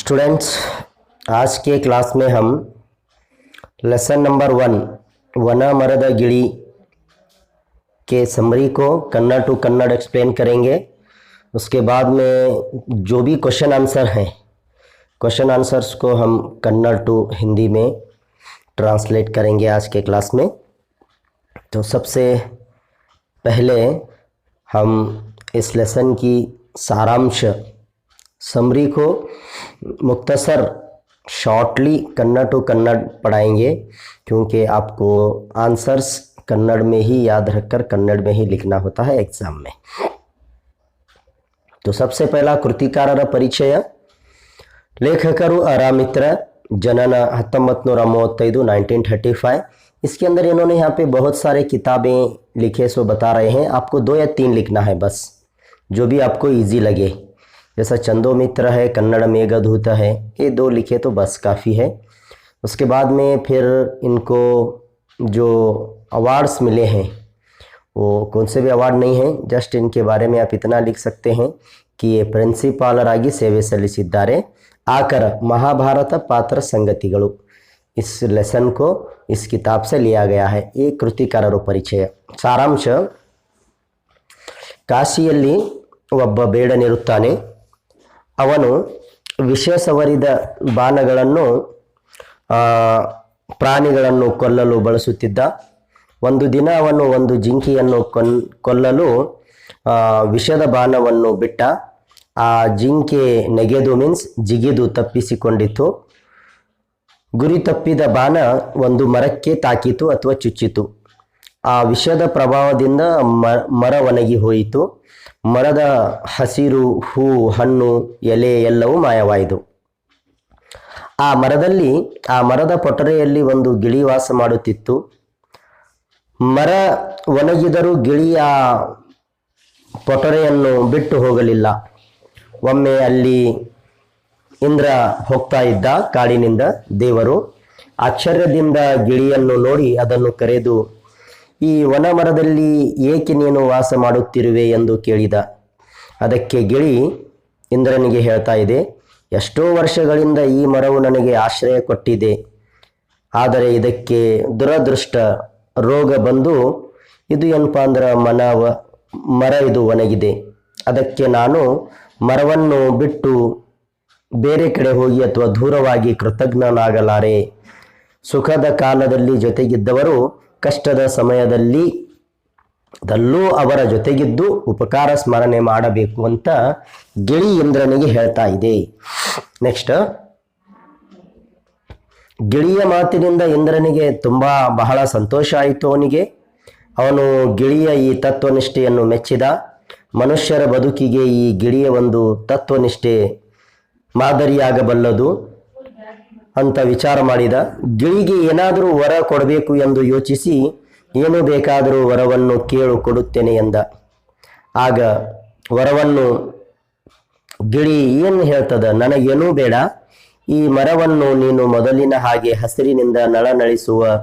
Students, आज के class में हम लेसन नंबर 1 वना मರದ ಗಿಳಿ के समरी को कन्नड़ टू कन्नड़ एक्सप्लेन करेंगे। उसके बाद में जो भी क्वेश्चन आंसर हैं, क्वेश्चन आंसर्स को हम कन्नड़ टू हिंदी में ट्रांसलेट करेंगे आज के क्लास में। तो सबसे पहले हम इस लेसन की सारांश समरी को मुख्तसर शॉर्टली कन्नड़ टू कन्नड़ पढ़ाएंगे, क्योंकि आपको आंसर्स कन्नड़ में ही याद रखकर कन्नड़ में ही लिखना होता है एग्जाम में। तो सबसे पहला कृतिकारर परिचय। लेखकರು आरामित्र, जनन 1935 1935। इसके अंदर इन्होंने यहाँ पे बहुत सारे किताबें लिखे सो बता रहे हैं। आपको 2 या 3 लिखना है बस, जो भी आपको इजी लगे। जैसा चंदोमित्र है, कन्नड़ मेघदूत है, ये 2 लिखे तो बस काफ़ी है। उसके बाद में फिर इनको जो अवार्ड्स मिले हैं वो कौन से भी अवार्ड नहीं हैं, जस्ट इनके बारे में आप इतना लिख सकते हैं कि ये प्रिंसिपालराಗಿ ಸೇವೆ ಸಲ್ಲಿಸಿದ್ದಾರೆ, आकर महाभारत पात्र संगतिಗಳು। इस लेसन को इस किताब से लिया गया है। ये कृतिकारर परिचय। सारांश। ಕಾಶಿಯಲ್ಲಿ ಒಬ್ಬ ಬೇಡನಿರುತ್ತಾನೆ. ಅವನು ವಿಷ ಸವರಿದ ಬಾಣಗಳನ್ನು ಪ್ರಾಣಿಗಳನ್ನು ಕೊಲ್ಲಲು ಬಳಸುತ್ತಿದ್ದ. ಒಂದು ದಿನ ಅವನು ಒಂದು ಜಿಂಕೆಯನ್ನು ಕೊಲ್ಲಲು ವಿಷದ ಬಾಣವನ್ನು ಬಿಟ್ಟ. ಆ ಜಿಂಕೆ ನೆಗೆದು ಮೀನ್ಸ್ ಜಿಗಿದು ತಪ್ಪಿಸಿಕೊಂಡಿತು. ಗುರಿ ತಪ್ಪಿದ ಬಾಣ ಒಂದು ಮರಕ್ಕೆ ತಾಕಿತು ಅಥವಾ ಚುಚ್ಚಿತು. ಆ ವಿಷದ ಪ್ರಭಾವದಿಂದ ಮರ ಒಣಗಿ ಹೋಯಿತು. ಮರದ ಹಸಿರು, ಹೂ, ಹಣ್ಣು, ಎಲೆ ಎಲ್ಲವೂ ಮಾಯವಾಯಿತು. ಆ ಮರದ ಪೊಟರೆಯಲ್ಲಿ ಒಂದು ಗಿಳಿ ವಾಸ ಮಾಡುತ್ತಿತ್ತು. ಮರ ಒಣಗಿದರೂ ಗಿಳಿ ಆ ಪೊಟರೆಯನ್ನು ಬಿಟ್ಟು ಹೋಗಲಿಲ್ಲ. ಒಮ್ಮೆ ಅಲ್ಲಿ ಇಂದ್ರ ಹೋಗ್ತಾ ಇದ್ದ ಕಾಡಿನಿಂದ. ದೇವರು ಆಶ್ಚರ್ಯದಿಂದ ಗಿಳಿಯನ್ನು ನೋಡಿ ಅದನ್ನು ಕರೆದು, ಈ ವನ ಮರದಲ್ಲಿ ಏಕೆ ನೀನು ವಾಸ ಮಾಡುತ್ತಿರುವೆ ಎಂದು ಕೇಳಿದ. ಅದಕ್ಕೆ ಗಿಳಿ ಇಂದ್ರನಿಗೆ ಹೇಳ್ತಾ ಇದೆ, ಎಷ್ಟೋ ವರ್ಷಗಳಿಂದ ಈ ಮರವು ನನಗೆ ಆಶ್ರಯ ಕೊಟ್ಟಿದೆ. ಆದರೆ ಇದಕ್ಕೆ ದುರದೃಷ್ಟ ರೋಗ ಬಂದು ಇದು ಏನಪ್ಪ ಅಂದ್ರೆ ಮರ ಇದು ಒಣಗಿದೆ. ಅದಕ್ಕೆ ನಾನು ಮರವನ್ನು ಬಿಟ್ಟು ಬೇರೆ ಕಡೆ ಹೋಗಿ ಅಥವಾ ದೂರವಾಗಿ ಕೃತಜ್ಞನಾಗಲಾರೆ. ಸುಖದ ಕಾಲದಲ್ಲಿ ಜೊತೆಗಿದ್ದವರು ಕಷ್ಟದ ಸಮಯದಲ್ಲಿ ದಲ್ಲೂ ಅವರ ಜೊತೆಗಿದ್ದು ಉಪಕಾರ ಸ್ಮರಣೆ ಮಾಡಬೇಕು ಅಂತ ಗಿಳಿ ಇಂದ್ರನಿಗೆ ಹೇಳ್ತಾ ಇದೆ. ನೆಕ್ಸ್ಟ್, ಗಿಳಿಯ ಮಾತಿನಿಂದ ಇಂದ್ರನಿಗೆ ಬಹಳ ಸಂತೋಷ ಆಯಿತು. ಅವನು ಗಿಳಿಯ ಈ ತತ್ವನಿಷ್ಠೆಯನ್ನು ಮೆಚ್ಚಿದ. ಮನುಷ್ಯರ ಬದುಕಿಗೆ ಈ ಗಿಳಿಯ ಒಂದು ತತ್ವನಿಷ್ಠೆ ಮಾದರಿಯಾಗಬಲ್ಲದು ಅಂತ ವಿಚಾರ ಮಾಡಿದ. ಗಿಳಿಗೆ ಏನಾದರೂ ವರ ಕೊಡಬೇಕು ಎಂದು ಯೋಚಿಸಿ, ಏನು ಬೇಕಾದರೂ ವರವನ್ನು ಕೇಳು ಕೊಡುತ್ತೇನೆ ಎಂದ. ಆಗ ವರವನ್ನು ಗಿಳಿ ಏನು ಹೇಳ್ತದ, ನನಗೇನೂ ಬೇಡ, ಈ ಮರವನ್ನು ನೀನು ಮೊದಲಿನ ಹಾಗೆ ಹಸಿರಿನಿಂದ ನಳನಳಿಸುವ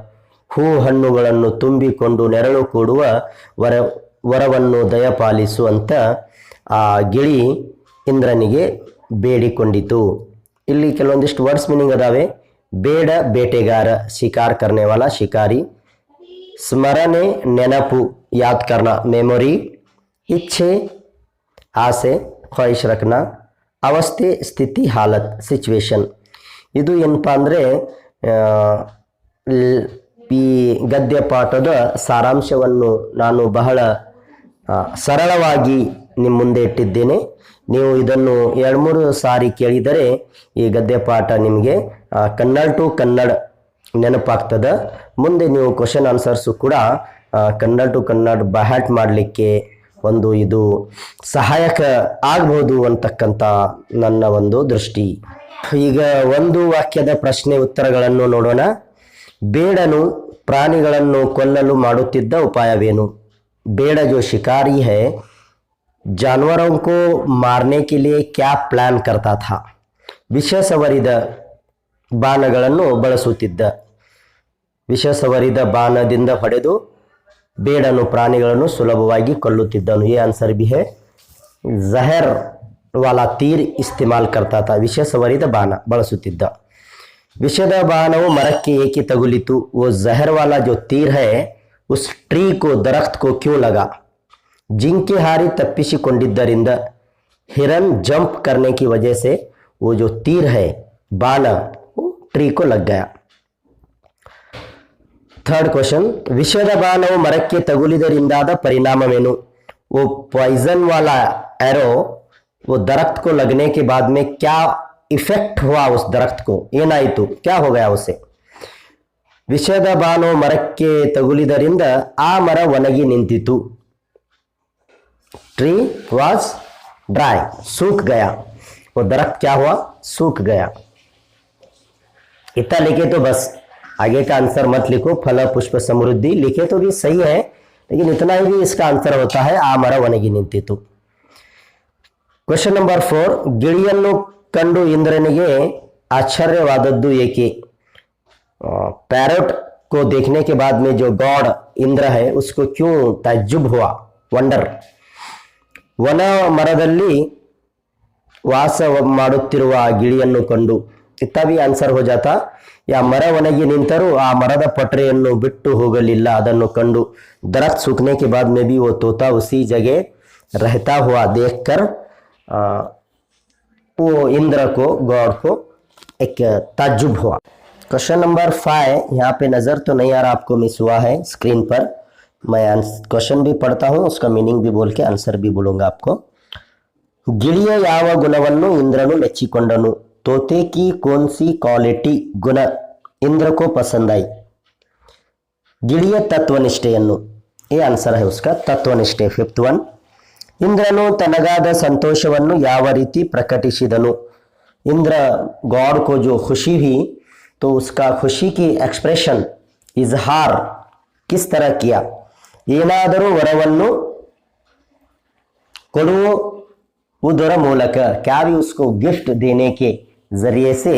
ಹೂ ಹಣ್ಣುಗಳನ್ನು ತುಂಬಿಕೊಂಡು ನೆರಳು ಕೊಡುವ ವರವನ್ನು ದಯಪಾಲಿಸು ಅಂತ ಆ ಗಿಳಿ ಇಂದ್ರನಿಗೆ ಬೇಡಿಕೊಂಡಿತು. ಇಲ್ಲಿ ಕೆಲವೊಂದಿಷ್ಟು ವರ್ಡ್ಸ್ ಮೀನಿಂಗ್ ಅದಾವೆ. ಬೇಡ ಬೇಟೆಗಾರ, ಶಿಕಾರ್ ಕರ್ನೆ ವಾಲಾ ಶಿಕಾರಿ. ಸ್ಮರಣೆ ನೆನಪು, ಯಾದ್ ಕರ್ನ ಮೆಮೊರಿ. ಇಚ್ಛೆ ಆಸೆ, ಖ್ವಾಹಿಶ್ ರಖನಾ. ಅವಸ್ಥೆ ಸ್ಥಿತಿ ಹಾಲತ್ ಸಿಚುವೇಶನ್. ಇದು ಏನಪ್ಪ ಅಂದರೆ ಈ ಗದ್ಯ ಪಾಠದ ಸಾರಾಂಶವನ್ನು ನಾನು ಬಹಳ ಸರಳವಾಗಿ ನಿಮ್ಮ ಮುಂದೆ ಇಟ್ಟಿದ್ದೇನೆ. ನೀವು ಇದನ್ನು 2-3 ಸಾರಿ ಕೇಳಿದರೆ ಈ ಗದ್ಯ ಪಾಠ ನಿಮಗೆ ಕನ್ನಡ ಟು ಕನ್ನಡ ನೆನಪಾಗ್ತದೆ. ಮುಂದೆ ನೀವು ಕ್ವಶನ್ ಆನ್ಸರ್ಸು ಕೂಡ ಕನ್ನಡ ಟು ಕನ್ನಡ ಬಹ್ಯಾಟ್ ಮಾಡಲಿಕ್ಕೆ ಇದು ಸಹಾಯಕ ಆಗ್ಬೋದು ಅಂತಕ್ಕಂಥ ನನ್ನ ಒಂದು ದೃಷ್ಟಿ. ಈಗ ಒಂದು ವಾಕ್ಯದ ಪ್ರಶ್ನೆ ಉತ್ತರಗಳನ್ನು ನೋಡೋಣ. ಬೇಡನು ಪ್ರಾಣಿಗಳನ್ನು ಕೊಲ್ಲಲು ಮಾಡುತ್ತಿದ್ದ ಉಪಾಯವೇನು? बेड़ा जो शिकारी है जानवरों को मारने के लिए क्या प्लान करता था? विष सवरिದ ಬಾಣಗಳನ್ನು ಬಳಸುತ್ತಿದ್ದ. ವಿಷ ಸವರಿದ ಬಾಣದಿಂದ ಹೊಡೆದು ಬೇಡನು ಪ್ರಾಣಿಗಳನ್ನು ಸುಲಭವಾಗಿ ಕೊಲ್ಲುತ್ತಿದ್ದನು. ये आंसर भी है. जहर वाला तीर इस्तेमाल करता था, विषसवरित बाण ಬಳಸುತ್ತಿದ್ದ. विषद बाणವು मरಕ್ಕೆ ಏಕೆ ತಗುಲಿತು? वो जहर वाला जो तीर है उस ट्री को, दरख्त को क्यों लगा? जिंके हारी तप्पिಸಿಕೊಂಡಿದ್ದರಿಂದ, हिरन जंप करने की वजह से वो जो तीर है बाण वो ट्री को लग गया. थर्ड क्वेश्चन, विषद बाणವು मरಕ್ಕೆ ತಗುಲಿದರಿಂದಾದ ಪರಿಣಾಮವೇನು? वो पॉइजन वाला एरो वो दरख्त को लगने के बाद में क्या इफेक्ट हुआ उस दरख्त को? ಏನಾಯಿತು, क्या हो गया उसे? ವಿಷದ ಬಾಣವು ಮರಕ್ಕೆ ತಗುಲಿದರಿಂದ ಆ ಮರ ಒಣಗಿ ನಿಂತಿತು. ट्री वॉज ड्राई, सूख गया. वो दरख्त क्या हुआ? सूख गया. इतना लिखे तो बस, आगे का आंसर मत लिखो. फल पुष्प समृद्धि लिखे तो भी सही है, लेकिन इतना ही भी इसका आंसर होता है आ मರ ಒಣಗಿ ನಿಂತಿತು. क्वेश्चन नंबर 4, ಗಿಳಿಯನ್ನು ಕಂಡು ಇಂದ್ರನಿಗೆ आश्चर्यवादದ್ದು ಏಕೆ? पैरोट को देखने के बाद में जो गॉड इंद्र है उसको क्यों ताज्जुब हुआ, वंडर? ವನ ಮರದಲ್ಲಿ ವಾಸ ಮಾಡುತ್ತಿರುವ ಗಿಳಿಯನ್ನು ಕಂಡು, इतना भी आंसर हो जाता. या मर ಒಣಗಿ ನಿಂತರೂ ಆ ಮರದ ಪಟರೆಯನ್ನು ಬಿಟ್ಟು ಹೋಗಲಿಲ್ಲ, ಅದನ್ನು ಕಂಡು. दरख्त सूखने के बाद में भी वो तोता उसी जगह रहता हुआ देखकर वो इंद्र को, गॉड को एक ताज्जुब हुआ. क्वेश्चन नंबर 5, यहाँ पे नज़र तो नहीं आ रहा आपको, मिस हुआ है स्क्रीन पर. मैं क्वेश्चन भी पढ़ता हूँ, उसका मीनिंग भी बोल के आंसर भी बोलूँगा आपको. ಗಿಳಿಯ ಯಾವ ಗುಣವನ್ನು ಇಂದ್ರನು ಮೆಚ್ಚಿಕೊಂಡನು? तोते की कौन सी क्वालिटी, गुण इंद्र को पसंद आई? ಗಿಳಿಯ ತತ್ವನಿಷ್ಠೆಯನ್ನು, ये आंसर है उसका, तत्वनिष्ठे. 5th वन, ಇಂದ್ರನು ತನಗಾದ ಸಂತೋಷವನ್ನು ಯಾವ ರೀತಿ ಪ್ರಕಟಿಸಿದನು? इंद्र गॉड को जो खुशी हुई तो उसका खुशी की एक्सप्रेशन, इजहार किस तरह किया? ಏನಾದರೂ ವರವನ್ನು ಕೊಡುವುದರ ಮೂಲಕ, क्या भी उसको गिफ्ट देने के जरिए से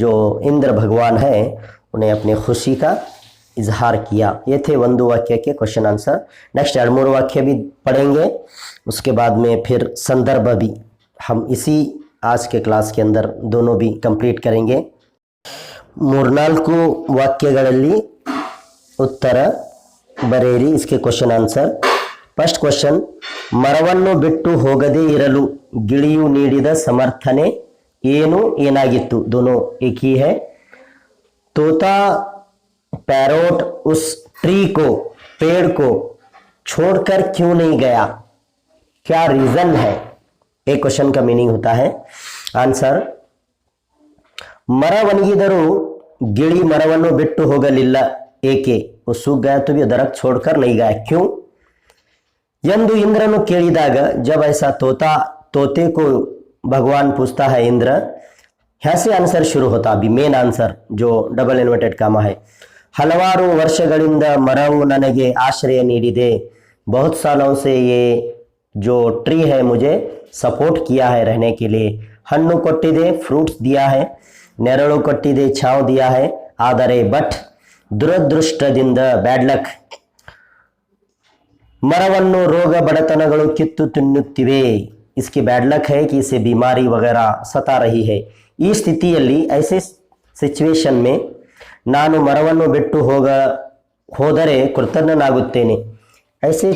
जो इंद्र भगवान है उन्हें अपने खुशी का इजहार किया. ये थे ಒಂದು वाक्य के क्वेश्चन आंसर. नेक्स्ट 2 वाक्य भी पढ़ेंगे, उसके बाद में फिर संदर्भ भी हम इसी आज के क्लास के अंदर दोनों भी कंप्लीट करेंगे. 3-4 ವಾಕ್ಯಗಳಲ್ಲಿ ಉತ್ತರ ಬರೆಯಿರಿ. इसके क्वेश्चन आंसर. फर्स्ट क्वेश्चन, ಮರವನ್ನು ಬಿಟ್ಟು ಹೋಗದೇ ಇರಲು ಗಿಳಿಯು ನೀಡಿದ ಸಮರ್ಥನೆ ಏನು, ಏನಾಗಿತ್ತು? दोनों एक ही है. तोता पैरोट उस ट्री को, पेड़ को छोड़कर क्यों नहीं गया? क्या रीजन है? एक क्वेश्चन का मीनिंग होता है. आंसर, ಮರ ಒಣಗಿದರೂ ಗಿಳಿ ಮರವನ್ನು ಬಿಟ್ಟು ಹೋಗಲಿಲ್ಲ, ಏಕೆ? वो सूख गया तो भी दरख्त छोड़कर नहीं गया, क्यों? ಎಂದು ಇಂದ್ರನು ಕೇಳಿದಾಗ, जब ऐसा तोते को भगवान पूछता है इंद्र, यहाँ से आंसर शुरू होता. अभी मेन आंसर जो डबल इन्वर्टेड कामा है. ಹಲವಾರು ವರ್ಷಗಳಿಂದ ಮರವು ನನಗೆ ಆಶ್ರಯ ನೀಡಿದೆ, बहुत सालों से ये जो ट्री है मुझे सपोर्ट किया है रहने के लिए. ಹಣ್ಣು ಕೊಟ್ಟಿದೆ, ಫ್ರೂಟ್ಸ್ दिया है, ನೆರಳು ಕೊಟ್ಟಿದೆ, ಛಾವ್ दिया है. ಆದರೆ ಬಟ್ ದುರದೃಷ್ಟದಿಂದ, ಬ್ಯಾಡ್ ಲಕ್, ಮರವನ್ನು ರೋಗ ಬಡತನಗಳು ಕಿತ್ತು ತಿನ್ನುತ್ತಿವೆ. इसकी बैड लक है कि इसे बीमारी वगैरह सता रही है. ಈ ಸ್ಥಿತಿಯಲ್ಲಿ, ऐसे सिचुएशन में ನಾನು ಮರವನ್ನು ಬಿಟ್ಟು ಹೋದರೆ ಕೃತಜ್ಞನಾಗುತ್ತೇನೆ. ऐसे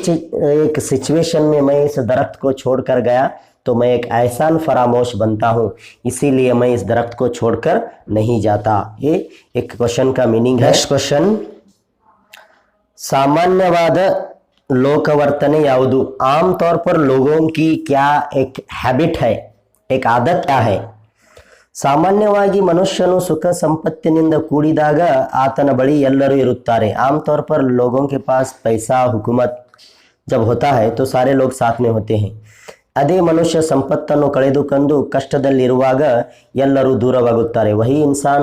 एक सिचुएशन में मैं इस दरख्त को छोड़कर गया तो मैं एक एहसान फरामोश बनता हूँ, इसीलिए मैं इस दरख्त को छोड़कर नहीं जाता. ये एक क्वेश्चन का मीनिंग है. नेक्स्ट क्वेश्चन, सामान्यवाद लोकवर्तने याವುದು? आमतौर पर लोगों की क्या एक हैबिट है, एक आदत क्या है? ಸಾಮಾನ್ಯವಾಗಿ ಮನುಷ್ಯನು ಸುಖ ಸಂಪತ್ತಿನಿಂದ ಕೂಡಿದಾಗ ಆತನ ಬಳಿ ಎಲ್ಲರೂ ಇರುತ್ತಾರೆ. आमतौर पर लोगों के पास पैसा हुकूमत जब होता है तो सारे लोग साथ में होते हैं. ಅದೇ ಮನುಷ್ಯ ಸಂಪತ್ತನ್ನು ಕಳೆದುಕೊಂಡು ಕಷ್ಟದಲ್ಲಿರುವಾಗ ಎಲ್ಲರೂ ದೂರವಾಗುತ್ತಾರೆ. वही इंसान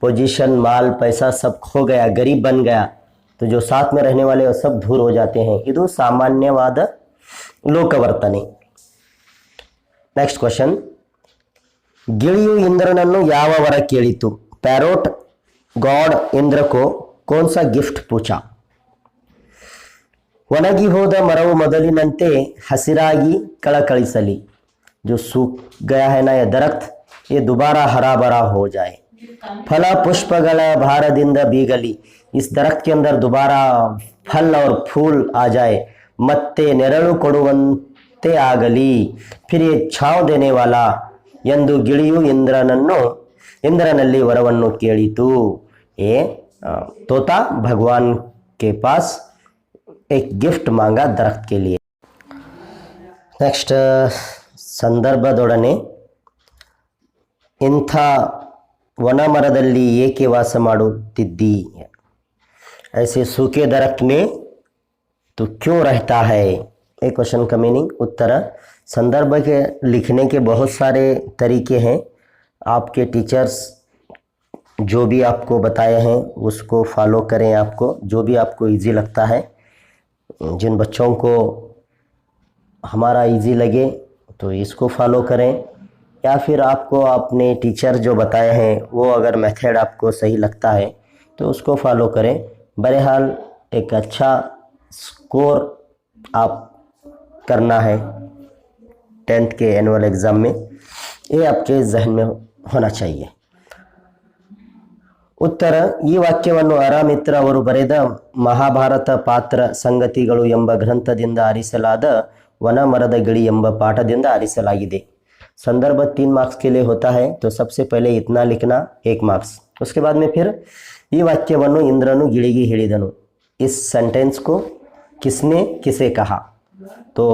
पोजीशन, माल, पैसा सब खो गया, गरीब बन गया, तो जो साथ में रहने वाले वो सब दूर हो जाते हैं. ಇದು ಸಾಮಾನ್ಯವಾದ ಲೋಕವರ್ತನೆ. नेक्स्ट क्वेश्चन, गिಳಿಯು ಇಂದ್ರನನ್ನು ಯಾವ ವರ ಕೇಳಿತು? पैरोट गॉड इंद्र को कौन सा गिफ्ट पूछा? ಒಣಗಿ ಹೋದ ಮರವು ಮೊದಲಿನಂತೆ ಹಸಿರಾಗಿ ಕಳಕಳಿಸಲಿ. जो सूख गया है ना यह दरख्त, ये दोबारा हरा भरा हो जाए। फल पुष्पಗಳ ಭಾರದಿಂದ ಬೀಗಲಿ, इस दरख्त के अंदर दोबारा फल और फूल आ जाए। ಮತ್ತೆ ನೆರಳು ಕೊಡುವಂತೆ ಆಗಲಿ, फिर ये छाँव देने वाला ಎಂದು ಗಿಳಿಯು ಇಂದ್ರನಲ್ಲಿ ವರವನ್ನು ಕೇಳಿತು। ये तोता भगवान के पास एक गिफ्ट मांगा दरख्त के लिए। नेक्स्ट ಸಂದರ್ಭದೊಡನೆ ಇಂಥ वन मरदल्ली ಏಕೆ ವಾಸ ಮಾಡುತ್ತಿದ್ದಿ, ऐसे सूखे दरख्त में तो क्यों रहता है। एक क्वेश्चन का मीनिंग उत्तर। संदर्भ के लिखने के बहुत सारे तरीके हैं, आपके टीचर्स जो भी आपको बताए हैं उसको फॉलो करें। आपको जो भी आपको इजी लगता है, जिन बच्चों को हमारा इजी लगे तो इसको फॉलो करें, या फिर आपको अपने टीचर जो बताए हैं वो अगर मेथड आपको सही लगता है तो उसको फॉलो करें। बहरहाल एक अच्छा स्कोर आप करना है 10th के एनुअल एग्ज़ाम में, ये आपके जहन में होना चाहिए। ಉತ್ತರ, ಈ ವಾಕ್ಯವನ್ನು ಅರಾಮಿತ್ರ ಅವರು ಬರೆದ ಮಹಾಭಾರತ ಪಾತ್ರ ಸಂಗತಿಗಳು ಎಂಬ ಗ್ರಂಥದಿಂದ ಆರಿಸಲಾದ वन मरद गिड़ी ಎಂಬ ಪಾಠದಿಂದ ಆರಿಸಲಾಗಿದೆ। संदर्भ 3 मार्क्स के लिए होता है, तो सबसे पहले इतना लिखना 1 मार्क्स। उसके बाद में फिर ಈ ವಾಕ್ಯವನ್ನು ಇಂದ್ರನು ಗಿಳಿಗೆ ಹೇಳಿದನು, इस सेंटेंस को किसने किसे कहा। तो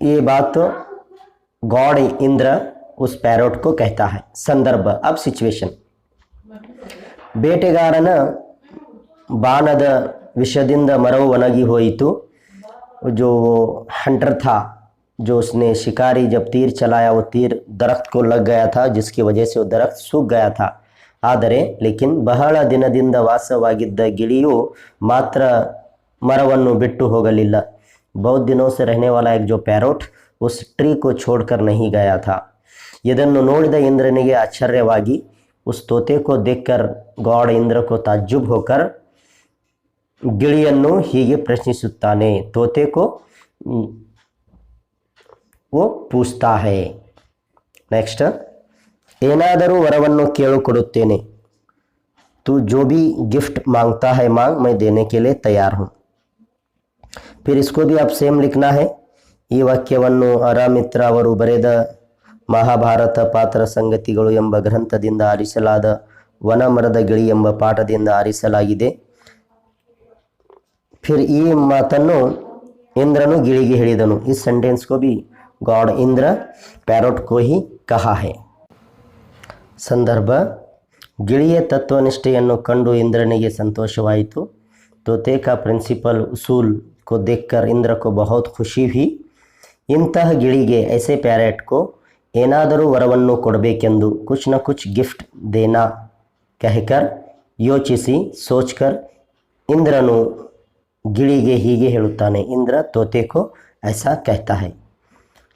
ये बात गॉड इंद्र उस पैरोट को कहता है। संदर्भ, अब सिचुएशन। ಬೇಟೆಗಾರನ ಬಾಣದ ವಿಷದಿಂದ ಮರವು ಒಣಗಿ ಹೋಯಿತು। जो हंटर था, जो उसने शिकारी जब तीर चलाया वो तीर दरख्त को लग गया था, जिसकी वजह से वो दरख्त सूख गया था। ಆದರೆ लेकिन ಬಹಳ ದಿನದಿಂದ ವಾಸವಾಗಿದ್ದ ಗಿಳಿಯು ಮಾತ್ರ ಮರವನ್ನು ಬಿಟ್ಟು ಹೋಗಲಿಲ್ಲ। बहुत दिनों से रहने वाला एक जो पैरोट उस ट्री को छोड़कर नहीं गया था। ಇದನ್ನು ನೋಡಿದ ಇಂದ್ರನಿಗೆ ಆಶ್ಚರ್ಯವಾಗಿ उस तोते को देखकर गॉड इंद्र को ताज्जुब होकर ಗಿಳಿಯನ್ನು ಹೀಗೆ ಪ್ರಶ್ನಿಸುತ್ತಾನೆ। तोते को वो पूछता है। नेक्स्ट, ಏನಾದರೂ ವರವನ್ನು ಕೇಳಿಕೊಡುತ್ತೇನೆ, तू जो भी गिफ्ट मांगता है मांग, मैं देने के लिए तैयार हूँ। फिर इसको भी आप सेम लिखना है। ಈ ವಾಕ್ಯವನ್ನು ಅರಾಮಿತ್ರ ಅವರು ಬರೆದ ಮಹಾಭಾರತ ಪಾತ್ರ ಸಂಗತಿಗಳು ಎಂಬ ಗ್ರಂಥದಿಂದ ಆರಿಸಲಾದ वन मरद गिड़ी ಎಂಬ ಪಾಠದಿಂದ ಆರಿಸಲಾಗಿದೆ। फिर ಈ ಮಾತನ್ನು ಇಂದ್ರನು ಗಿಳಿಗೆ ಹೇಳಿದನು। इस सेंटेंस को भी गॉड इंद्र पैरोट को ही कहा है। संदर्भ, ಗಿಳಿಯ ತತ್ವನಿಷ್ಠೆಯನ್ನು ಕಂಡು ಇಂದ್ರನಿಗೆ ಸಂತೋಷವಾಯಿತು। तोते का प्रिंसिपल उसूल को देखकर इंद्र को बहुत खुशी हुई। ಇಂತಹ ಗಿಳಿಗೆ ऐसे पैरेट को ಏನಾದರೂ ವರವನ್ನು ಕೊಡಬೇಕೆಂದು कुछ न कुछ गिफ्ट देना कहकर ಯೋಚಿಸಿ सोचकर ಇಂದ್ರನು ಗಿಳಿಗೆ ಹೀಗೆ ಹೇಳುತ್ತಾನೆ। ಇಂದ್ರ तोते को ऐसा कहता है।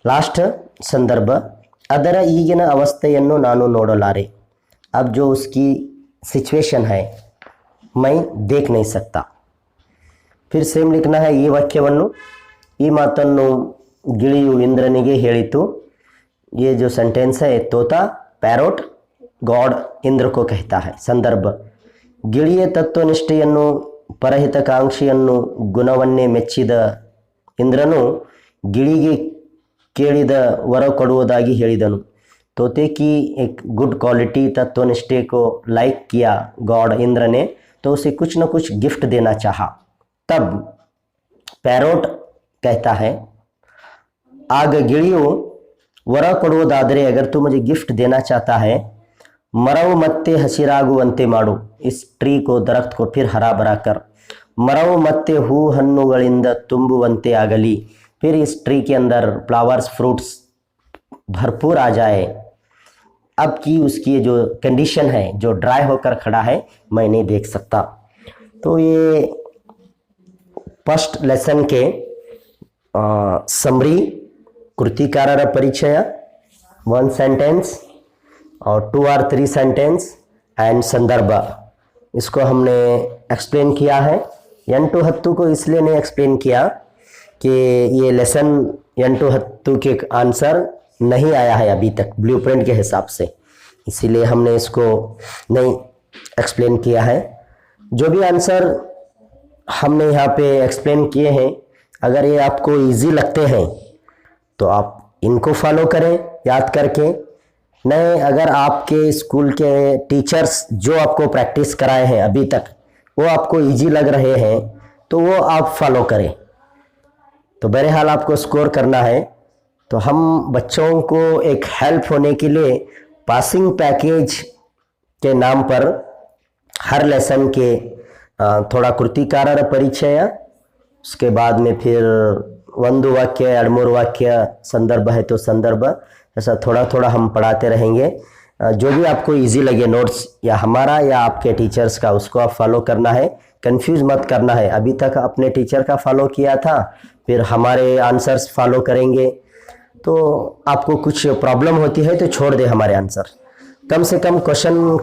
लास्ट संदर्भ, ಅದರ ಈಗಿನ ಅವಸ್ಥೆಯನ್ನು ನಾನು ನೋಡಲಾರೆ। अब जो उसकी सिचुएशन है मैं देख नहीं सकता। फिर सेम लिखना है। ಈ ವಾಕ್ಯವನ್ನು, ಈ ಮಾತನ್ನು ಗಿಳಿಯು ಇಂದ್ರನಿಗೆ ಹೇಳಿತು। ये जो सेंटेंस है तोता पैरोट गॉड इंद्र को कहता है। संदर्भ, ಗಿಳಿಯ ತತ್ವನಿಷ್ಠೆಯನ್ನು ಪರಹಿತಕಾಂಕ್ಷಿಯನ್ನು ಗುಣವನ್ನೇ ಮೆಚ್ಚಿದ ಇಂದ್ರನು ಗಿಳಿಗೆ ಕೇಳಿದ ವರ ಕೊಡುವುದಾಗಿ ಹೇಳಿದನು। तोते की एक गुड क्वालिटी तत्वनिष्ठे को लाइक किया गॉड इंद्र ने, तो उसे कुछ न कुछ गिफ्ट देना चाहा। तब पैरोट कहता है, आग ಗಿಳಿಯು ವರ ಕೊಡುವುದಾದರೆ अगर तू मुझे गिफ्ट देना चाहता है, मरव मत्ते हसिरागुವಂತೆ ಮಾಡು। इस ट्री को दरख्त को फिर हरा भरा कर। मरव मत्ते हू हन्नुಗಳಿಂದ ತುಂಬುವಂತೆ ಆಗಲಿ। फिर इस ट्री के अंदर फ्लावर्स फ्रूट्स भरपूर आ जाए। अब की उसकी जो कंडीशन है, जो ड्राई होकर खड़ा है, मैं नहीं देख सकता। तो ये फर्स्ट लेसन के समरी, कृतिकारर परिचय, 1 सेंटेंस और 2 और 3 सेंटेंस एंड संदर्भ, इसको हमने एक्सप्लेन किया है। 1 to 10 को इसलिए नहीं एक्सप्लेन किया कि ये लेसन 1 to 10 के आंसर नहीं आया है अभी तक ब्लूप्रिंट के हिसाब से, इसीलिए हमने इसको नहीं एक्सप्लेन किया है। जो भी आंसर हमने यहाँ पे एक्सप्लेन किए हैं, अगर ये आपको इजी लगते हैं तो आप इनको फॉलो करें याद करके। नहीं, अगर आपके स्कूल के टीचर्स जो आपको प्रैक्टिस कराए हैं अभी तक वो आपको इजी लग रहे हैं तो वो आप फॉलो करें। तो बहरहाल आपको स्कोर करना है, तो हम बच्चों को एक हेल्प होने के लिए पासिंग पैकेज के नाम पर हर लेसन के थोड़ा कृतिकार परिचय, उसके बाद में फिर ಒಂದು वाक्य एडमूर वाक्य, संदर्भ है तो संदर्भ, ऐसा थोड़ा थोड़ा हम पढ़ाते रहेंगे। जो भी आपको इजी लगे नोट्स या हमारा या आपके टीचर्स का, उसको आप फॉलो करना है, कंफ्यूज मत करना है। अभी तक अपने टीचर का फॉलो किया था, फिर हमारे आंसर्स फॉलो करेंगे तो आपको कुछ प्रॉब्लम होती है तो छोड़ दे हमारे आंसर। कम से कम क्वेश्चन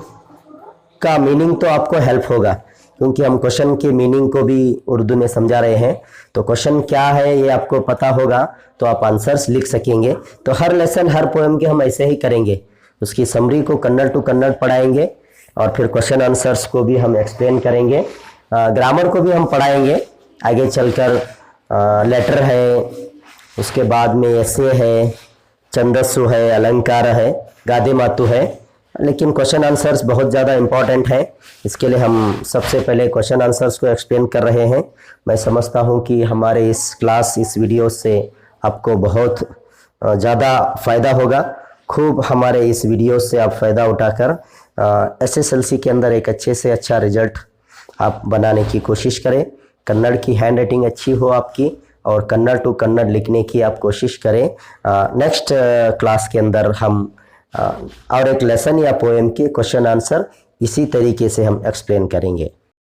का मीनिंग तो आपको हेल्प होगा, क्योंकि हम क्वेश्चन के मीनिंग को भी उर्दू में समझा रहे हैं। तो क्वेश्चन क्या है ये आपको पता होगा तो आप आंसर्स लिख सकेंगे। तो हर लेसन हर पोएम के हम ऐसे ही करेंगे, उसकी समरी को कन्नड़ टू कन्नड़ पढ़ाएंगे और फिर क्वेश्चन आंसर्स को भी हम एक्सप्लेन करेंगे। ग्रामर को भी हम पढ़ाएंगे आगे चलकर। लेटर है, उसके बाद में ऐसे है, छंदस्सु है, अलंकार है, गादे मातु है, लेकिन क्वेश्चन आंसर्स बहुत ज़्यादा इम्पॉर्टेंट है। इसके लिए हम सबसे पहले क्वेश्चन आंसर्स को एक्सप्लेन कर रहे हैं। मैं समझता हूँ कि हमारे इस क्लास, इस वीडियो से आपको बहुत ज़्यादा फ़ायदा होगा। खूब हमारे इस वीडियो से आप फ़ायदा उठाकर SSLC के अंदर एक अच्छे से अच्छा रिजल्ट आप बनाने की कोशिश करें। कन्नड़ की हैंड राइटिंग अच्छी हो आपकी और कन्नड़ टू कन्नड़ लिखने की आप कोशिश करें। नेक्स्ट क्लास के अंदर हम और एक लेसन या पोएम के क्वेश्चन आंसर इसी तरीके से हम एक्सप्लेन करेंगे।